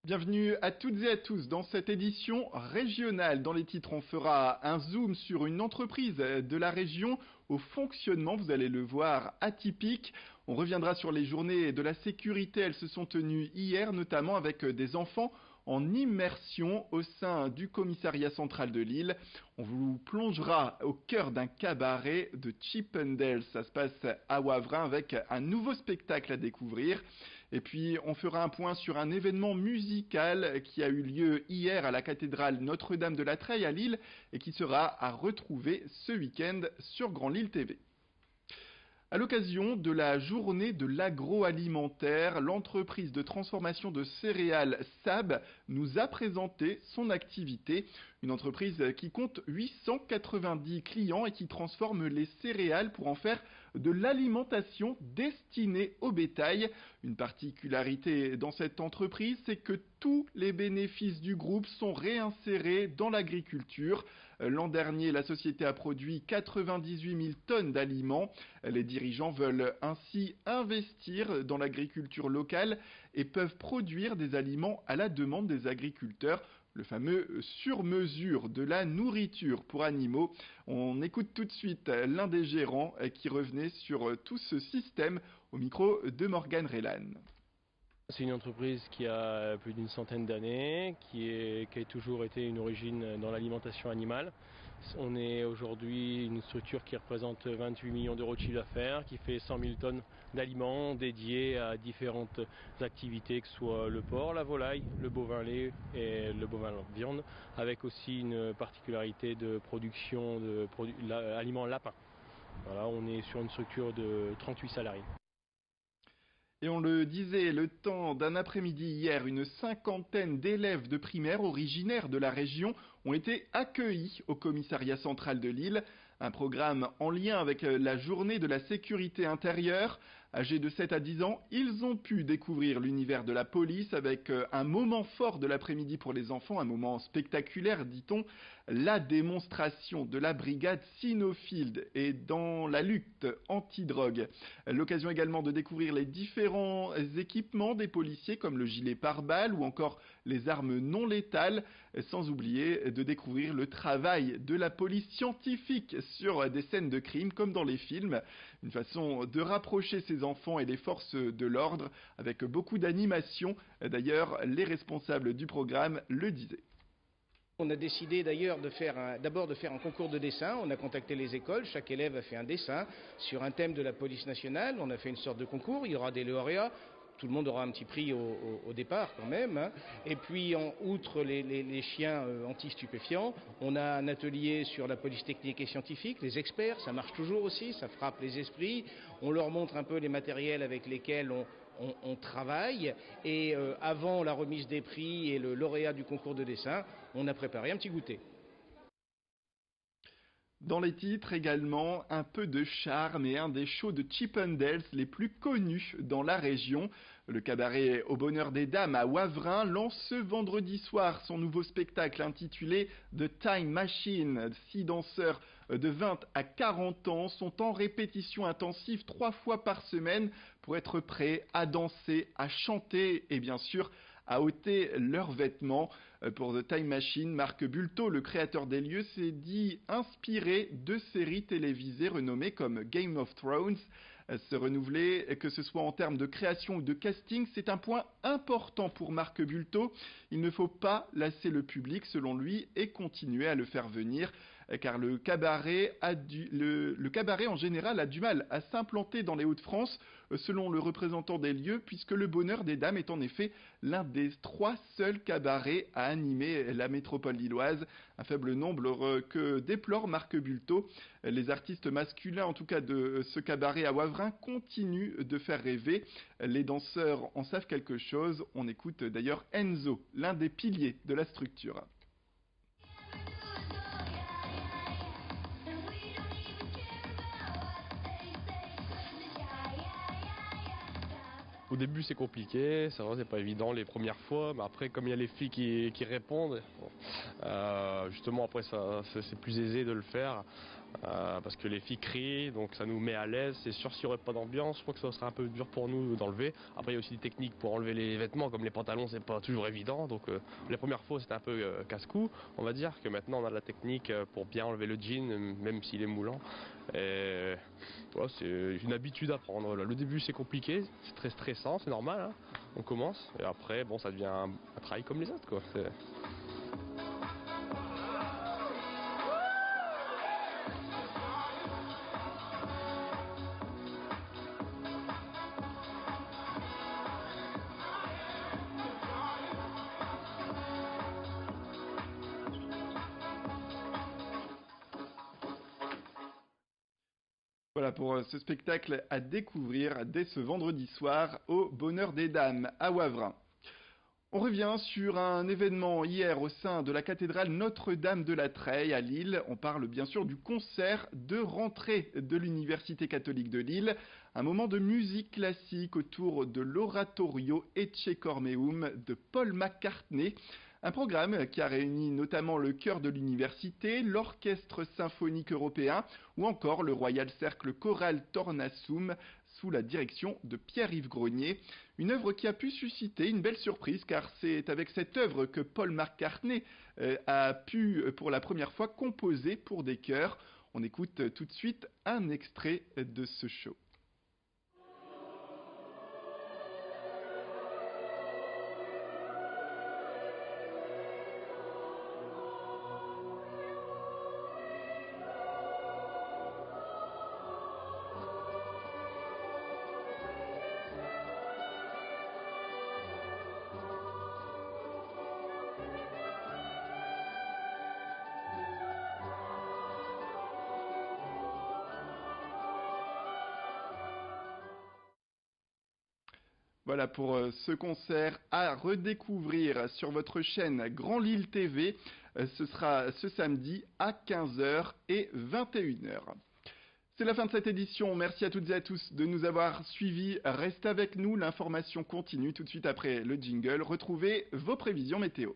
Bienvenue à toutes et à tous dans cette édition régionale. Dans les titres, on fera un zoom sur une entreprise de la région au fonctionnement, vous allez le voir, atypique. On reviendra sur les journées de la sécurité. Elles se sont tenues hier, notamment avec des enfants en immersion au sein du commissariat central de Lille. On vous plongera au cœur d'un cabaret de Chippendales. Ça se passe à Wavrin avec un nouveau spectacle à découvrir. Et puis, on fera un point sur un événement musical qui a eu lieu hier à la cathédrale Notre-Dame de la Treille à Lille et qui sera à retrouver ce week-end sur Grand Lille TV. À l'occasion de la journée de l'agroalimentaire, l'entreprise de transformation de céréales SAB nous a présenté son activité. Une entreprise qui compte 890 clients et qui transforme les céréales pour en faire de l'alimentation destinée au bétail. Une particularité dans cette entreprise, c'est que tous les bénéfices du groupe sont réinsérés dans l'agriculture. L'an dernier, la société a produit 98 000 tonnes d'aliments. Les dirigeants veulent ainsi investir dans l'agriculture locale et peuvent produire des aliments à la demande des agriculteurs. Le fameux sur-mesure de la nourriture pour animaux. On écoute tout de suite l'un des gérants qui revenait sur tout ce système au micro de Morgane Relan. C'est une entreprise qui a plus d'une centaine d'années, qui a toujours été une origine dans l'alimentation animale. On est aujourd'hui une structure qui représente 28 millions d'euros de chiffre d'affaires, qui fait 100 000 tonnes d'aliments dédiés à différentes activités, que ce soit le porc, la volaille, le bovin lait et le bovin viande, avec aussi une particularité de production d'aliments lapins. Voilà, on est sur une structure de 38 salariés. Et on le disait, le temps d'un après-midi hier, une cinquantaine d'élèves de primaire originaires de la région ont été accueillis au commissariat central de Lille. Un programme en lien avec la journée de la sécurité intérieure. Âgés de 7 à 10 ans, ils ont pu découvrir l'univers de la police avec un moment fort de l'après-midi pour les enfants, un moment spectaculaire, dit-on, la démonstration de la brigade Cynofield et dans la lutte anti-drogue. L'occasion également de découvrir les différents équipements des policiers comme le gilet pare-balles ou encore les armes non létales, sans oublier de découvrir le travail de la police scientifique sur des scènes de crime comme dans les films. Une façon de rapprocher ces enfants et les forces de l'ordre avec beaucoup d'animation. D'ailleurs, les responsables du programme le disaient. On a décidé d'ailleurs d'abord de faire un concours de dessin. On a contacté les écoles, chaque élève a fait un dessin sur un thème de la police nationale. On a fait une sorte de concours, il y aura des lauréats. Tout le monde aura un petit prix au départ quand même. Et puis, outre les chiens anti-stupéfiants, on a un atelier sur la police technique et scientifique, les experts, ça marche toujours aussi, ça frappe les esprits. On leur montre un peu les matériels avec lesquels on travaille. Et avant la remise des prix et le lauréat du concours de dessin, on a préparé un petit goûter. Dans les titres également, un peu de charme et un des shows de Chippendales les plus connus dans la région. Le cabaret Au Bonheur des Dames à Wavrin lance ce vendredi soir son nouveau spectacle intitulé The Time Machine. 6 danseurs de 20 à 40 ans sont en répétition intensive 3 fois par semaine pour être prêts à danser, à chanter et bien sûr à ôter leurs vêtements. Pour The Time Machine, Marc Bulto, le créateur des lieux, s'est dit inspiré de séries télévisées renommées comme Game of Thrones. Se renouveler, que ce soit en termes de création ou de casting, c'est un point important pour Marc Bulto. Il ne faut pas lasser le public, selon lui, et continuer à le faire venir, car le cabaret en général a du mal à s'implanter dans les Hauts-de-France, selon le représentant des lieux, puisque le Bonheur des Dames est en effet l'un des 3 seuls cabarets à animer la métropole lilloise. Un faible nombre que déplore Marc Bulto. Les artistes masculins, en tout cas de ce cabaret à Wavrin, continuent de faire rêver. Les danseurs en savent quelque chose. On écoute d'ailleurs Enzo, l'un des piliers de la structure. Au début c'est compliqué, c'est pas évident les premières fois, mais après comme il y a les filles qui répondent, justement après c'est plus aisé de le faire. parce que les filles crient, donc ça nous met à l'aise. C'est sûr, s'il n'y aurait pas d'ambiance, je crois que ça serait un peu dur pour nous d'enlever. Après, il y a aussi des techniques pour enlever les vêtements, comme les pantalons, c'est pas toujours évident. Donc les premières fois, c'était un peu casse-cou, on va dire, que maintenant on a de la technique pour bien enlever le jean, même s'il est moulant. Et ouais, c'est une habitude à prendre. Le début, c'est compliqué, c'est très stressant, c'est normal, hein. On commence, et après, bon, ça devient un travail comme les autres, quoi. Voilà pour ce spectacle à découvrir dès ce vendredi soir au Bonheur des Dames à Wavrin. On revient sur un événement hier au sein de la cathédrale Notre-Dame de la Treille à Lille. On parle bien sûr du concert de rentrée de l'Université catholique de Lille. Un moment de musique classique autour de l'Oratorio Ecce Cormeum de Paul McCartney. Un programme qui a réuni notamment le chœur de l'université, l'Orchestre symphonique européen ou encore le Royal Cercle Choral Tornassum sous la direction de Pierre-Yves Grenier. Une œuvre qui a pu susciter une belle surprise car c'est avec cette œuvre que Paul McCartney a pu pour la première fois composer pour des chœurs. On écoute tout de suite un extrait de ce show. Voilà pour ce concert à redécouvrir sur votre chaîne Grand Lille TV. Ce sera ce samedi à 15h et 21h. C'est la fin de cette édition. Merci à toutes et à tous de nous avoir suivis. Restez avec nous, l'information continue tout de suite après le jingle. Retrouvez vos prévisions météo.